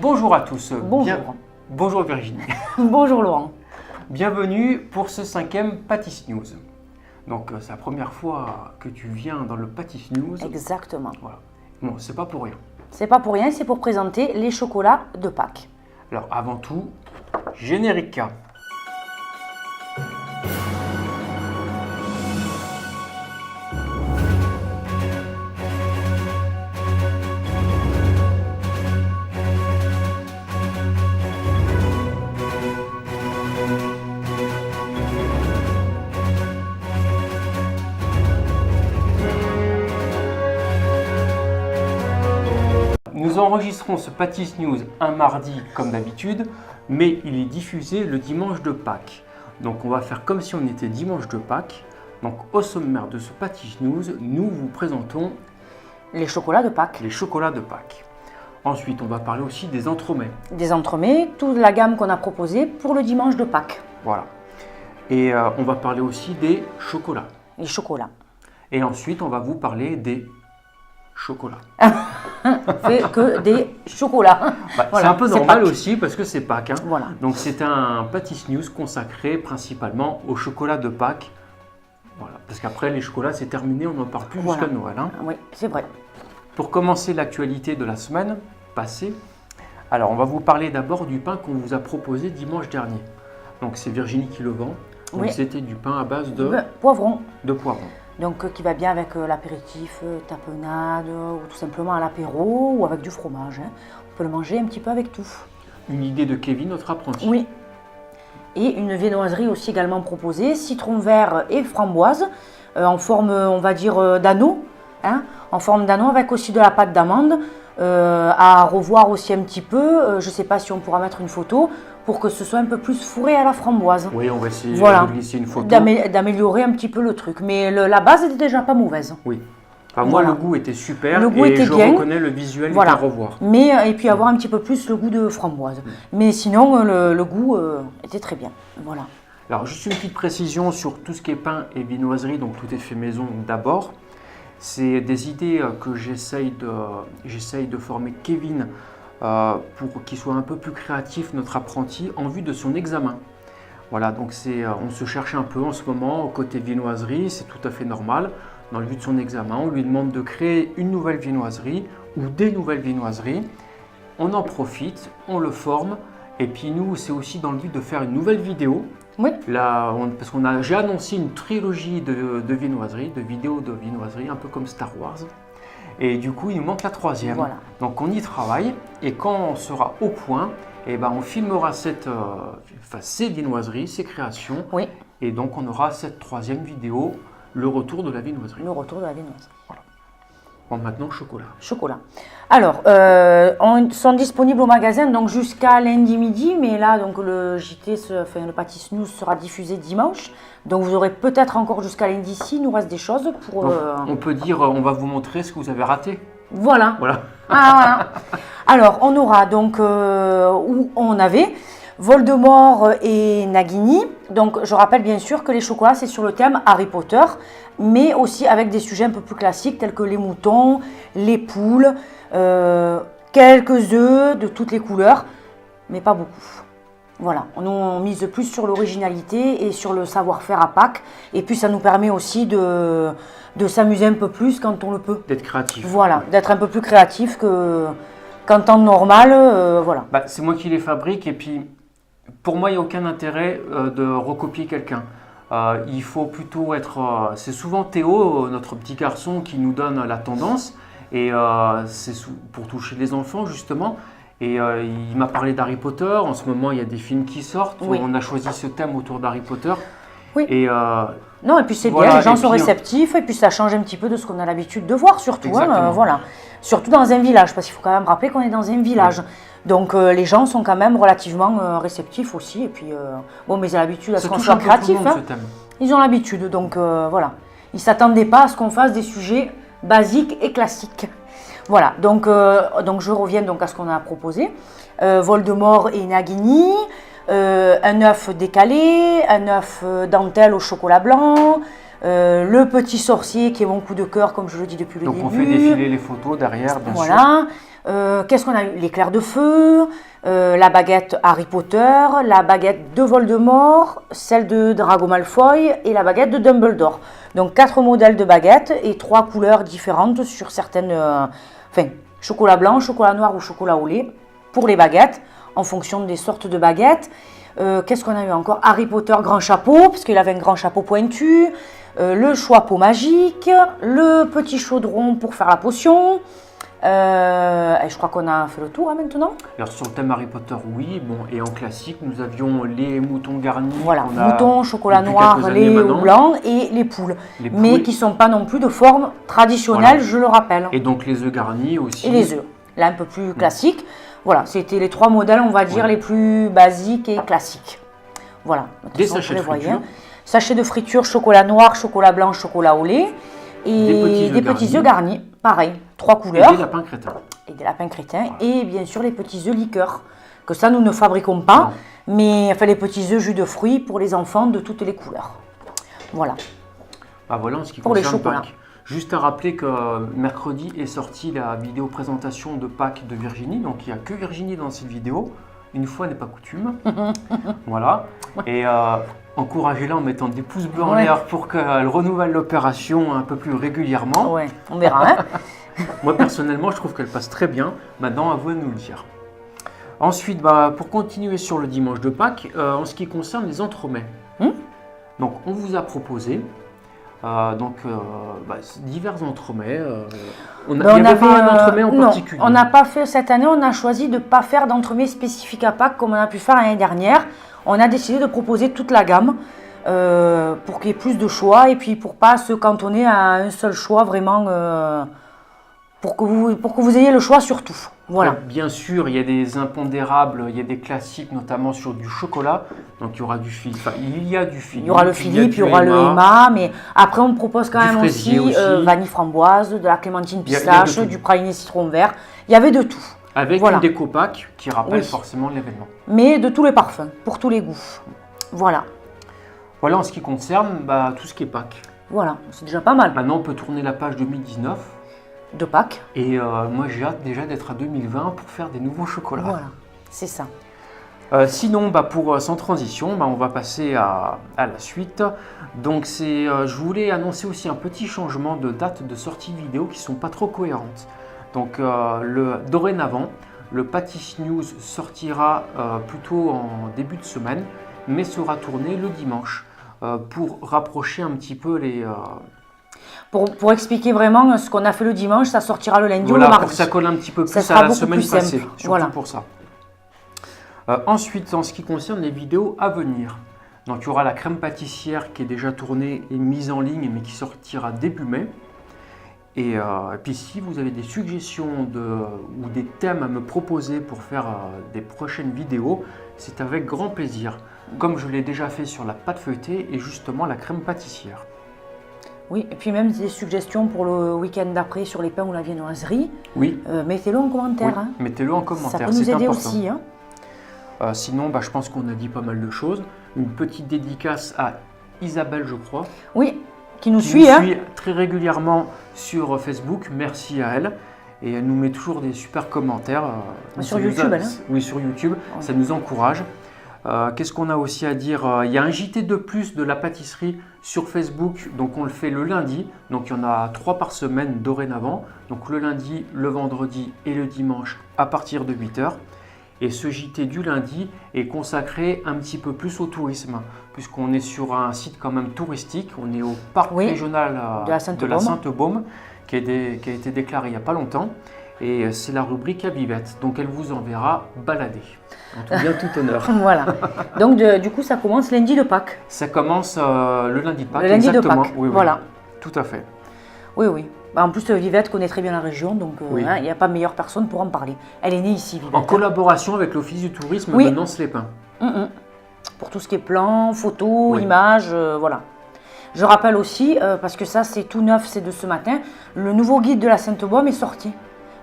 Bonjour à tous. Bonjour. Bonjour Virginie. Bonjour Laurent. Bienvenue pour ce 5e Pâtiss News. Donc c'est la première fois que tu viens dans le Pâtiss News. Exactement. Voilà. Bon, c'est pas pour rien. C'est pas pour rien, c'est pour présenter les chocolats de Pâques. Alors avant tout, générique. Nous enregistrons ce Pâtiss News un mardi comme d'habitude, mais il est diffusé le dimanche de Pâques. Donc on va faire comme si on était dimanche de Pâques. Donc au sommaire de ce Pâtiss News, nous vous présentons Les chocolats de Pâques. les chocolats de Pâques. Ensuite, on va parler aussi des entremets. Des entremets, toute la gamme qu'on a proposée pour le dimanche de Pâques. Voilà. Et on va parler aussi des chocolats. Les chocolats. Et ensuite, on va vous parler des chocolats. On fait que des chocolats. Bah, Voilà, c'est un peu c'est normal Pâques. aussi parce que c'est Pâques. Hein. Voilà. Donc c'est un Pâtiss News consacré principalement au chocolat de Pâques. Voilà. Parce qu'après, les chocolats, c'est terminé, on n'en parle plus Voilà. jusqu'à Noël. Hein. Oui, c'est vrai. Pour commencer l'actualité de la semaine passée, alors on va vous parler d'abord du pain qu'on vous a proposé dimanche dernier. Donc c'est Virginie qui le vend. Donc Oui. c'était du pain à base de Poivron. poivron. Donc qui va bien avec l'apéritif, tapenade, ou tout simplement à l'apéro, ou avec du fromage. Hein. On peut le manger un petit peu avec tout. Une idée de Kevin, notre apprenti. Oui. Et une viennoiserie aussi également proposée, citron vert et framboise, en forme, on va dire, d'anneau, hein, en forme d'anneau avec aussi de la pâte d'amande, à revoir aussi un petit peu, je ne sais pas si on pourra mettre une photo, pour que ce soit un peu plus fourré à la framboise. Oui, on va essayer Voilà. de glisser une photo. D'améliorer un petit peu le truc, mais la base était déjà pas mauvaise. Oui. Enfin, moi, Voilà. le goût était super Le goût et était je bien. reconnais le visuel Voilà. est à revoir. Mais, et puis avoir un petit peu plus le goût de framboise. Mais sinon, le goût était très bien. Voilà. Alors, juste une petite précision sur tout ce qui est pain et viennoiserie, donc tout est fait maison d'abord. C'est des idées que j'essaye de former Kevin pour qu'il soit un peu plus créatif, notre apprenti, en vue de son examen. Voilà, donc on se cherche un peu en ce moment côté viennoiserie, c'est tout à fait normal. Dans le but de son examen, on lui demande de créer une nouvelle viennoiserie ou des nouvelles viennoiseries. On en profite, on le forme, et puis nous, c'est aussi dans le but de faire une nouvelle vidéo. Oui. Là, parce j'ai annoncé une trilogie de viennoiseries, de vidéos de viennoiseries, un peu comme Star Wars. Et du coup, il nous manque la 3e. Voilà. Donc on y travaille, et quand on sera au point, eh ben, on filmera ces viennoiseries, ces créations. Oui. Et donc on aura cette 3e vidéo, le retour de la viennoiserie. Le retour de la viennoiserie. Bon, maintenant, chocolat. Chocolat. Alors, ils sont disponibles au magasin donc jusqu'à lundi midi, mais là, donc le le Pâtiss News sera diffusé dimanche. Donc vous aurez peut-être encore jusqu'à lundi si il nous reste des choses pour. Donc, on peut dire, on va vous montrer ce que vous avez raté. Voilà. Voilà. Ah, voilà. Alors, on aura donc où on avait Voldemort et Nagini. Donc, je rappelle bien sûr que les chocolats, c'est sur le thème Harry Potter, mais aussi avec des sujets un peu plus classiques tels que les moutons, les poules, quelques œufs de toutes les couleurs, mais pas beaucoup. Voilà, on mise plus sur l'originalité et sur le savoir-faire à Pâques. Et puis, ça nous permet aussi de s'amuser un peu plus quand on le peut. D'être créatif. Voilà, d'être un peu plus créatif qu'en temps normal, voilà. Bah, c'est moi qui les fabrique, et puis pour moi, il n'y a aucun intérêt de recopier quelqu'un. Il faut plutôt être... c'est souvent Théo, notre petit garçon, qui nous donne la tendance, et c'est pour toucher les enfants, justement. Et il m'a parlé d'Harry Potter. En ce moment, il y a des films qui sortent. Oui. On a choisi ce thème autour d'Harry Potter. Oui. Et Non, et puis c'est voilà, bien, les gens et sont puis, réceptifs, et puis ça change un petit peu de ce qu'on a l'habitude de voir, surtout. Exactement. Voilà. Surtout dans un village, parce qu'il faut quand même rappeler qu'on est dans un village. Oui. Donc les gens sont quand même relativement réceptifs aussi. Et puis, bon, mais ils ont l'habitude à ce ça qu'on touche soit un peu tout le créatif. monde, Hein. ce thème. Ils ont l'habitude, donc voilà. Ils ne s'attendaient pas à ce qu'on fasse des sujets basiques et classiques. Voilà, donc je reviens donc à ce qu'on a proposé. Voldemort et Nagini, un œuf décalé, un œuf dentelle au chocolat blanc, le petit sorcier qui est mon coup de cœur, comme je le dis depuis le Donc début. on fait défiler les photos derrière, bien sûr. Voilà. Qu'est-ce qu'on a eu? L'éclair de feu, la baguette Harry Potter, la baguette de Voldemort, celle de Drago Malfoy et la baguette de Dumbledore. Donc 4 modèles de baguettes et 3 couleurs différentes sur certaines... enfin, chocolat blanc, chocolat noir ou chocolat au lait pour les baguettes, en fonction des sortes de baguettes. Qu'est-ce qu'on a eu encore? Harry Potter grand chapeau, parce qu'il avait un grand chapeau pointu, le choix-peau magique, le petit chaudron pour faire la potion. Et je crois qu'on a fait le tour maintenant. Alors sur le thème Harry Potter, oui. Bon, et en classique, nous avions les moutons garnis. Voilà, moutons, chocolat noir, lait ou blanc et les poules. Mais qui ne sont pas non plus de forme traditionnelle, je le rappelle. Et donc les œufs garnis aussi. Et les œufs, là un peu plus classique. Voilà, c'était les 3 modèles, on va dire, les plus basiques et classiques. Voilà. Des sachets de friture. Sachets de friture, chocolat noir, chocolat blanc, chocolat au lait. Et des petits œufs garnis, pareil, 3 couleurs. Et des lapins crétins. Et des lapins crétins. Voilà. Et bien sûr les petits œufs liqueurs, que ça nous ne fabriquons pas, mais enfin les petits œufs jus de fruits pour les enfants de toutes les couleurs. Voilà. Bah voilà en ce qui pour concerne les chocolats. Pâques. Juste à rappeler que mercredi est sortie la vidéo présentation de Pâques de Virginie, donc il n'y a que Virginie dans cette vidéo. Une fois n'est pas coutume. Voilà. Et encouragez-la en mettant des pouces bleus en l'air pour qu'elle renouvelle l'opération un peu plus régulièrement. Ouais, on verra. Hein. Moi personnellement, je trouve qu'elle passe très bien. Maintenant, à vous de nous le dire. Ensuite, pour continuer sur le dimanche de Pâques, en ce qui concerne les entremets. Donc, on vous a proposé divers entremets. Il n'y avait pas un entremet en particulier. On n'a pas fait cette année, on a choisi de ne pas faire d'entremet spécifique à Pâques comme on a pu faire l'année dernière. On a décidé de proposer toute la gamme pour qu'il y ait plus de choix et puis pour ne pas se cantonner à un seul choix vraiment pour que vous ayez le choix sur tout. Voilà. Bien sûr, il y a des impondérables, il y a des classiques, notamment sur du chocolat. Donc il y aura du Philippe. Enfin, il y a du Philippe. Il y aura le Philippe, il y aura le Emma, mais après on propose quand même aussi vanille framboise, de la clémentine pistache, du praliné citron vert. Il y avait de tout. Avec une déco Pâques qui rappelle forcément l'événement. Mais de tous les parfums, pour tous les goûts. Voilà. Voilà en ce qui concerne tout ce qui est Pâques. Voilà, c'est déjà pas mal. Maintenant, on peut tourner la page 2019. De Pâques. Et moi, j'ai hâte déjà d'être à 2020 pour faire des nouveaux chocolats. Voilà, c'est ça. Sinon, sans transition, on va passer à la suite. Donc, je voulais annoncer aussi un petit changement de date de sortie vidéo qui ne sont pas trop cohérentes. Donc, dorénavant, le Pâtiss News sortira plutôt en début de semaine, mais sera tourné le dimanche pour rapprocher un petit peu les... Pour expliquer vraiment ce qu'on a fait le dimanche, ça sortira le lundi ou le mardi. Pour que ça colle un petit peu plus à la semaine passée, surtout pour ça. Ensuite, en ce qui concerne les vidéos à venir, donc il y aura la crème pâtissière qui est déjà tournée et mise en ligne, mais qui sortira début mai. Et puis si vous avez des suggestions ou des thèmes à me proposer pour faire des prochaines vidéos, c'est avec grand plaisir, comme je l'ai déjà fait sur la pâte feuilletée et justement la crème pâtissière. Oui, et puis même des suggestions pour le week-end d'après sur les pains ou la viennoiserie. Oui. Mettez-le en commentaire. Oui, mettez-le en commentaire, ça peut nous aider aussi. Hein. Sinon, je pense qu'on a dit pas mal de choses. Une petite dédicace à Isabelle, je crois. Oui, qui nous suit très régulièrement sur Facebook. Merci à elle. Et elle nous met toujours des super commentaires. Sur YouTube, Oui, sur YouTube. Oui. Ça nous encourage. Qu'est-ce qu'on a aussi à dire? Il y a un JT de plus de la pâtisserie sur Facebook, donc on le fait le lundi, donc il y en a 3 par semaine dorénavant, donc le lundi, le vendredi et le dimanche à partir de 8 h. Et ce JT du lundi est consacré un petit peu plus au tourisme, puisqu'on est sur un site quand même touristique, on est au parc régional de la Sainte-Baume, qui a été déclaré il n'y a pas longtemps. Et c'est la rubrique à Vivette, donc elle vous enverra balader. En tout bien, tout honneur. Voilà. Donc du coup, ça commence lundi de Pâques. Ça commence le lundi de Pâques. Le lundi exactement. de Pâques. Oui, voilà. Tout à fait. Oui, oui. En plus, Vivette connaît très bien la région, donc il n'y a pas meilleure personne pour en parler. Elle est née ici, Vivette. En collaboration avec l'Office du tourisme de Nance-les-Pins. Pour tout ce qui est plans, photos, images, voilà. Je rappelle aussi, parce que ça c'est tout neuf, c'est de ce matin, le nouveau guide de la Sainte-Baume est sorti.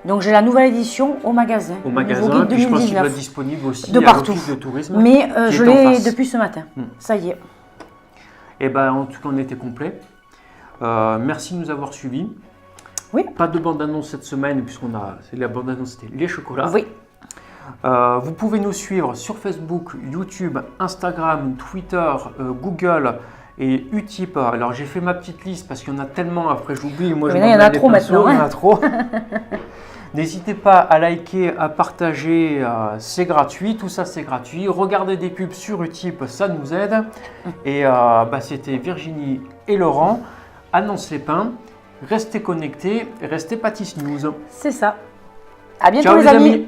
Donc j'ai la nouvelle édition au magasin. Au magasin, puis je pense qu'il doit être disponible aussi de partout. De tourisme. Mais je l'ai depuis ce matin. Ça y est. Et en tout cas, on était complet. Merci de nous avoir suivis. Oui. Pas de bande-annonce cette semaine, c'est la bande-annonce, c'était les chocolats. Oui. Vous pouvez nous suivre sur Facebook, YouTube, Instagram, Twitter, Google et Utip. Alors j'ai fait ma petite liste parce qu'il y en a tellement, après j'oublie. Moi, il y en a trop maintenant. Il y en a trop. N'hésitez pas à liker, à partager, c'est gratuit, tout ça c'est gratuit. Regardez des pubs sur Utip, ça nous aide. Et c'était Virginie et Laurent, Annonce les pains. Restez connectés, restez Pâtis News. C'est ça. À bientôt Ciao les amis.